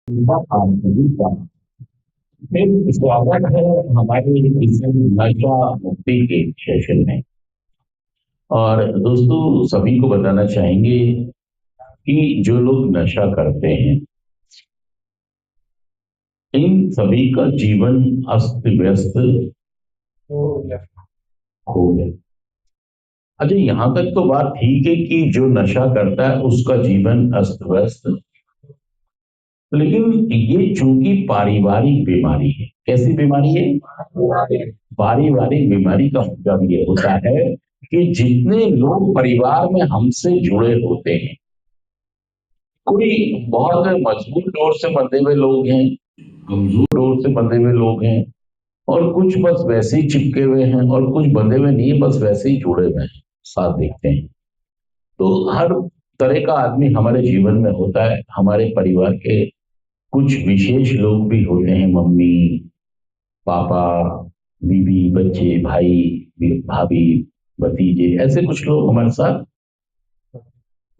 फिर स्वागत है हमारे इस नशा मुक्ति के सेशन में। और दोस्तों सभी को बताना चाहेंगे कि जो लोग नशा करते हैं इन सभी का जीवन अस्त व्यस्त हो गया। अच्छा, यहाँ तक तो बात ठीक है कि जो नशा करता है उसका जीवन अस्त व्यस्त, लेकिन ये चूंकि पारिवारिक बीमारी है। कैसी बीमारी है? पारिवारिक बीमारी का मतलब ये होता है कि जितने लोग परिवार में हमसे जुड़े होते हैं, कोई बहुत मजबूत डोर से बंधे हुए लोग हैं, कमजोर डोर से बंधे हुए लोग हैं, और कुछ बस वैसे ही चिपके हुए हैं, और कुछ बंधे हुए नहीं है, बस वैसे ही जुड़े हुए हैं, साथ देखते हैं। तो हर तरह का आदमी हमारे जीवन में होता है। हमारे परिवार के कुछ विशेष लोग भी होते हैं, मम्मी, पापा, बीवी, बच्चे, भाई, भाभी, भतीजे, ऐसे कुछ लोग हमारे साथ।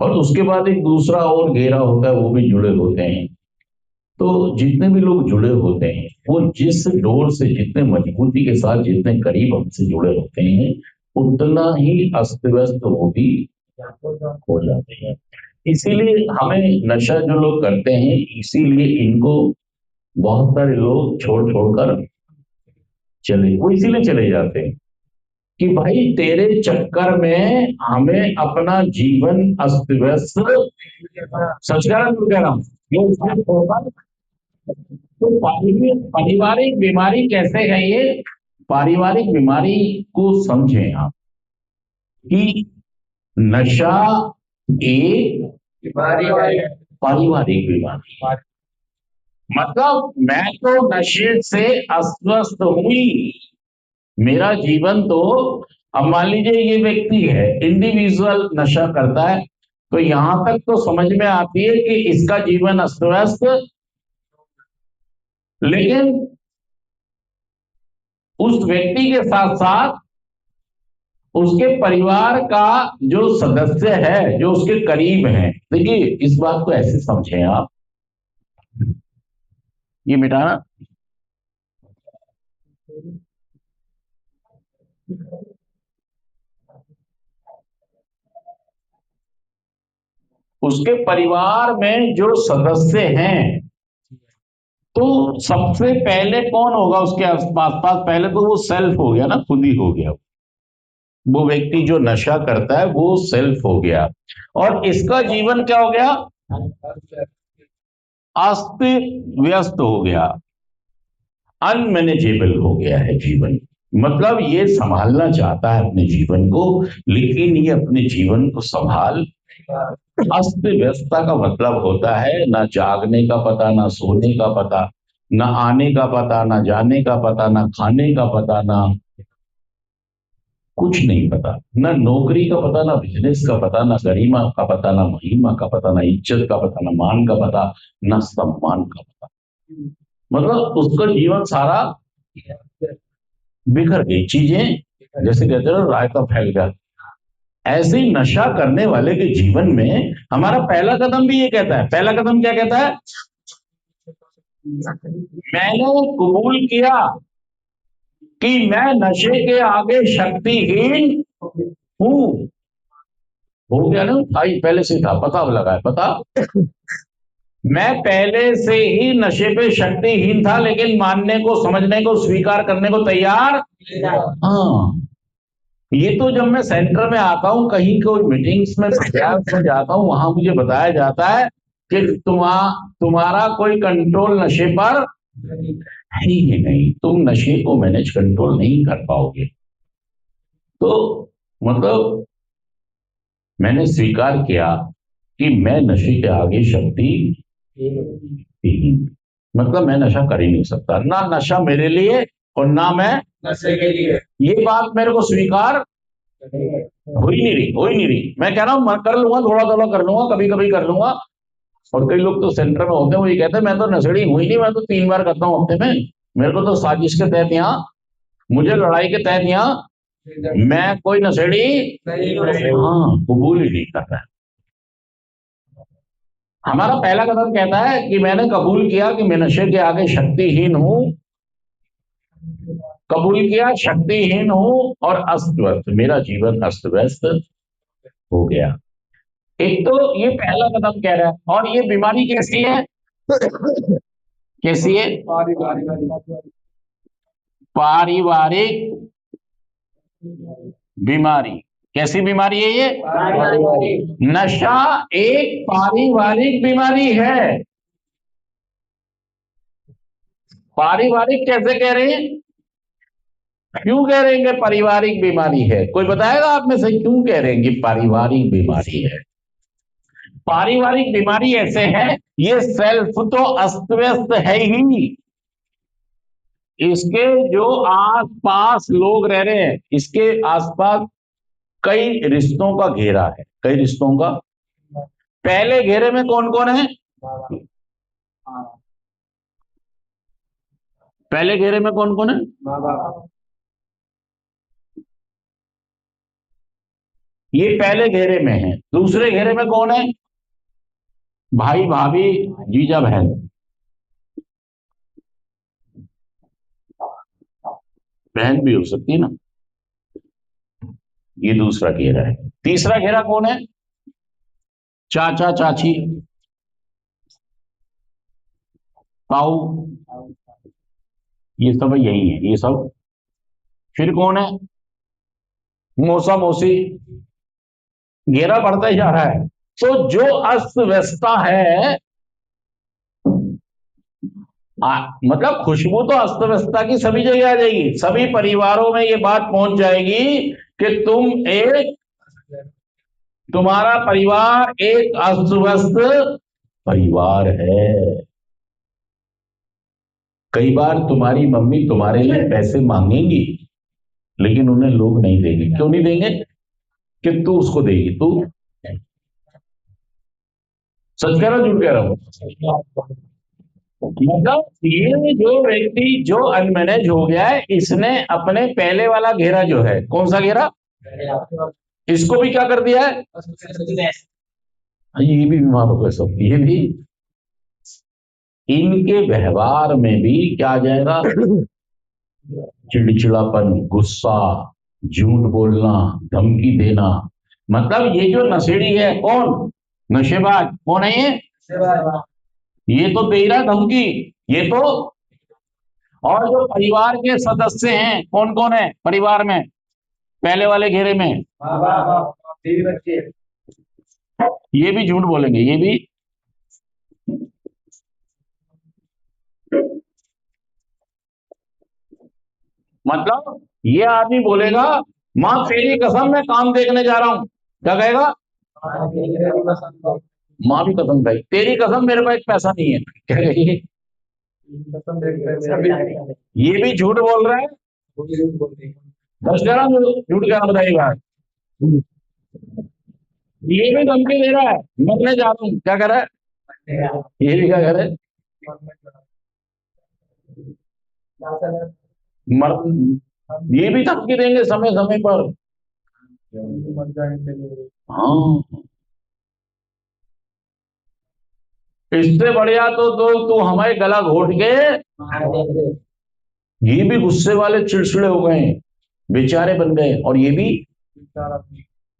और उसके बाद एक दूसरा और घेरा होता है, वो भी जुड़े होते हैं। तो जितने भी लोग जुड़े होते हैं वो जिस डोर से, जितने मजबूती के साथ, जितने करीब हमसे जुड़े होते हैं, उतना ही अस्त व्यस्त वो भी हो जाते हैं। इसीलिए हमें नशा जो लोग करते हैं, इसीलिए इनको बहुत सारे लोग छोड़ छोड़कर चले, वो इसीलिए चले जाते हैं कि भाई तेरे चक्कर में हमें अपना जीवन अस्त व्यस्त, सच कह रहा हूं, कह रहा हूं, ये उसमें होगा। तो पारिवारिक बीमारी कैसे है ये? पारिवारिक बीमारी को समझें आप कि नशा एक बीमारी है, पारिवारिक बीमारी। मतलब मैं तो नशे से अस्वस्थ हुई, मेरा जीवन तो, अब मान लीजिए ये व्यक्ति है, इंडिविजुअल नशा करता है, तो यहां तक तो समझ में आती है कि इसका जीवन अस्त व्यस्त। लेकिन उस व्यक्ति के साथ साथ उसके परिवार का जो सदस्य है, जो उसके करीब है, देखिए इस बात को ऐसे समझें आप, ये मिटाना, उसके परिवार में जो सदस्य हैं, तो सबसे पहले कौन होगा उसके आसपास पास? पहले तो वो सेल्फ हो गया ना, खुद ही हो गया। वो व्यक्ति जो नशा करता है वो सेल्फ हो गया, और इसका जीवन क्या हो गया? अस्त व्यस्त हो गया, अनमैनेजेबल हो गया है जीवन। मतलब ये संभालना चाहता है अपने जीवन को, लेकिन ये अपने जीवन को संभाल, अस्त व्यस्तता का मतलब होता है ना जागने का पता, ना सोने का पता, ना आने का पता, ना जाने का पता, ना खाने का पता, ना कुछ नहीं पता, ना नौकरी का पता, ना बिजनेस का पता, ना गरिमा का पता, ना महिमा का पता, ना इज्जत का पता, ना मान का पता, ना सम्मान का पता। मतलब उसका जीवन सारा बिखर गई चीजें, जैसे कहते हैं रायता फैल गया। ऐसे ही नशा करने वाले के जीवन में हमारा पहला कदम भी ये कहता है, पहला कदम क्या कहता है? मैंने कबूल किया कि मैं नशे के आगे शक्तिहीन हूं। हो गया ना, भाई पहले से था, पता लगा है, पता। मैं पहले से ही नशे पे शक्तिहीन था, लेकिन मानने को, समझने को, स्वीकार करने को तैयार। हाँ, ये तो जब मैं सेंटर में आता हूँ, कहीं कोई मीटिंग्स में प्रयास में जाता हूँ, वहां मुझे बताया जाता है कि तुम्हारा कोई कंट्रोल नशे पर है ही नहीं, तुम नशे को मैनेज कंट्रोल नहीं कर पाओगे। तो मतलब मैंने स्वीकार किया कि मैं नशे के आगे शक्ति ही, मतलब मैं नशा कर ही नहीं सकता, ना नशा मेरे लिए और ना मैं नशे के लिए। ये बात मेरे को स्वीकार हो ही नहीं रही, हो ही नहीं रही। मैं कह रहा हूं मैं कर लूंगा, थोड़ा थोड़ा कर लूंगा, कभी कभी कर लूंगा। और कई लोग तो सेंटर में होते हैं, वो ये कहते हैं मैं तो नशेड़ी हुई नहीं, मैं तो 3 बार करता हूँ हफ्ते में, मेरे को तो साजिश के तहत यहाँ, मुझे लड़ाई के तहत यहाँ, मैं कोई नशेड़ी, हाँ, कबूल ही नहीं कर रहा है। हमारा पहला कदम कहता है कि मैंने कबूल किया कि मैं नशे के आगे शक्तिहीन हूं, कबूल किया शक्तिहीन हूं और अस्त व्यस्त, मेरा जीवन अस्त व्यस्त हो गया। एक तो ये पहला कदम कह रहा है। और ये बीमारी कैसी है? कैसी है? पारिवारिक बीमारी। कैसी बीमारी है ये? नशा एक पारिवारिक बीमारी है। पारिवारिक कैसे कह रहे हैं? क्यों कह रहे हैं कि पारिवारिक बीमारी है? कोई बताएगा आप में से क्यों कह रहे हैं कि पारिवारिक बीमारी है? पारिवारिक बीमारी ऐसे है, ये सेल्फ तो अस्त व्यस्त है ही, इसके जो आसपास लोग रह रहे हैं, इसके आसपास कई रिश्तों का घेरा है, कई रिश्तों का। पहले घेरे में कौन कौन है? पहले घेरे में कौन कौन है? ये पहले घेरे में है। दूसरे घेरे में कौन है? भाई भाभी, जीजा बहन। बहन भी हो सकती है ना। ये दूसरा घेरा है। तीसरा घेरा कौन है? चाचा चाची, ताऊ, ये सब यही है, ये सब। फिर कौन है? मौसा मौसी। घेरा बढ़ता ही जा रहा है। तो जो अस्त व्यस्तता है, मतलब खुशबू तो अस्त व्यस्तता की सभी जगह आ जाएगी, सभी परिवारों में ये बात पहुंच जाएगी कि तुम्हारा परिवार एक अस्त व्यस्त परिवार है। कई बार तुम्हारी मम्मी तुम्हारे लिए पैसे मांगेंगी, लेकिन उन्हें लोग नहीं देंगे। क्यों नहीं देंगे? कि तू उसको देगी। तू सच कह रहा, झूठ कह रहा हूं? मतलब ये जो व्यक्ति जो अनमैनेज हो गया है, इसने अपने पहले वाला घेरा जो है, कौन सा घेरा, इसको भी क्या कर दिया है? ये भी बीमार हो गए सब, ये भी। इनके व्यवहार में भी क्या आ जाएगा? चिड़चिड़ापन, गुस्सा, झूठ बोलना, धमकी देना। मतलब ये जो नशेड़ी है, कौन नशेबाज, कौन है ये तो दे रहा है धमकी, ये तो। और जो परिवार के सदस्य हैं, कौन कौन है परिवार में, पहले वाले घेरे में? ये भी झूठ बोलेंगे, ये भी। मतलब ये आदमी बोलेगा, मां तेरी कसम मैं काम देखने जा रहा हूं। क्या कहेगा? मां भी कसम भाई, तेरी कसम मेरे पास पैसा नहीं है। क्या कहेगी? ये भी झूठ बोल रहा है। दस ग्यारह झूठ क्या बताइए बात। ये भी धमकी दे रहा है, मरने जा रहा हूं। क्या कर रहा है? ये भी क्या कर रहा है? मर, ये भी धमकी देंगे समय समय पर। हाँ, इससे बढ़िया तो तू हमारे गला घोट के। ये भी गुस्से वाले चिड़चिड़े हो गए, बेचारे बन गए। और ये भी,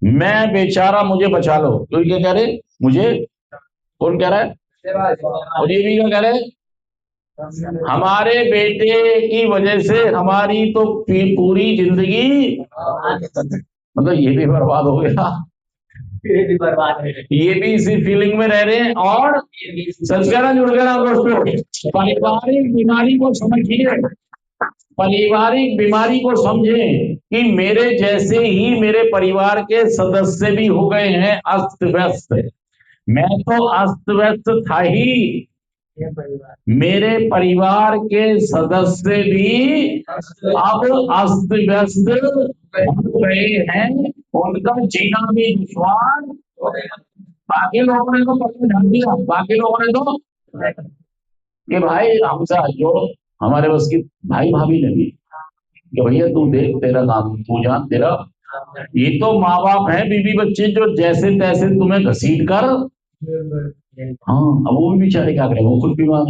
मैं बेचारा मुझे बचा लो। तो ये क्या कह रहे? मुझे कौन कह रहा है? और ये भी क्या कह रहे? हमारे बेटे की वजह से हमारी तो पूरी जिंदगी, मतलब ये भी बर्बाद हो गया। ये भी इसी फीलिंग में रह रहे हैं। और संस्कार जुड़ गया दोस्तों। पारिवारिक बीमारी को समझिए, पारिवारिक बीमारी को समझें कि मेरे जैसे ही मेरे परिवार के सदस्य भी हो गए हैं अस्त व्यस्त। मैं तो अस्त व्यस्त था ही, मेरे परिवार के सदस्य भी अब अस्त व्यस्त हो गए हैं। उनका जीना भी दुश्वार। बाकी लोगों ने तो पता ढाल दिया, बाकी लोगों ने तो कि भाई हमसे जो हमारे बस की, भाई भाभी ने भी कि भैया तू देख, तेरा काम तू जान, तेरा। ये तो माँ बाप है, बीवी बच्चे जो जैसे तैसे तुम्हें घसीट कर हाँ, अब वो भी बेचारे क्या करें, वो खुद बीमार है।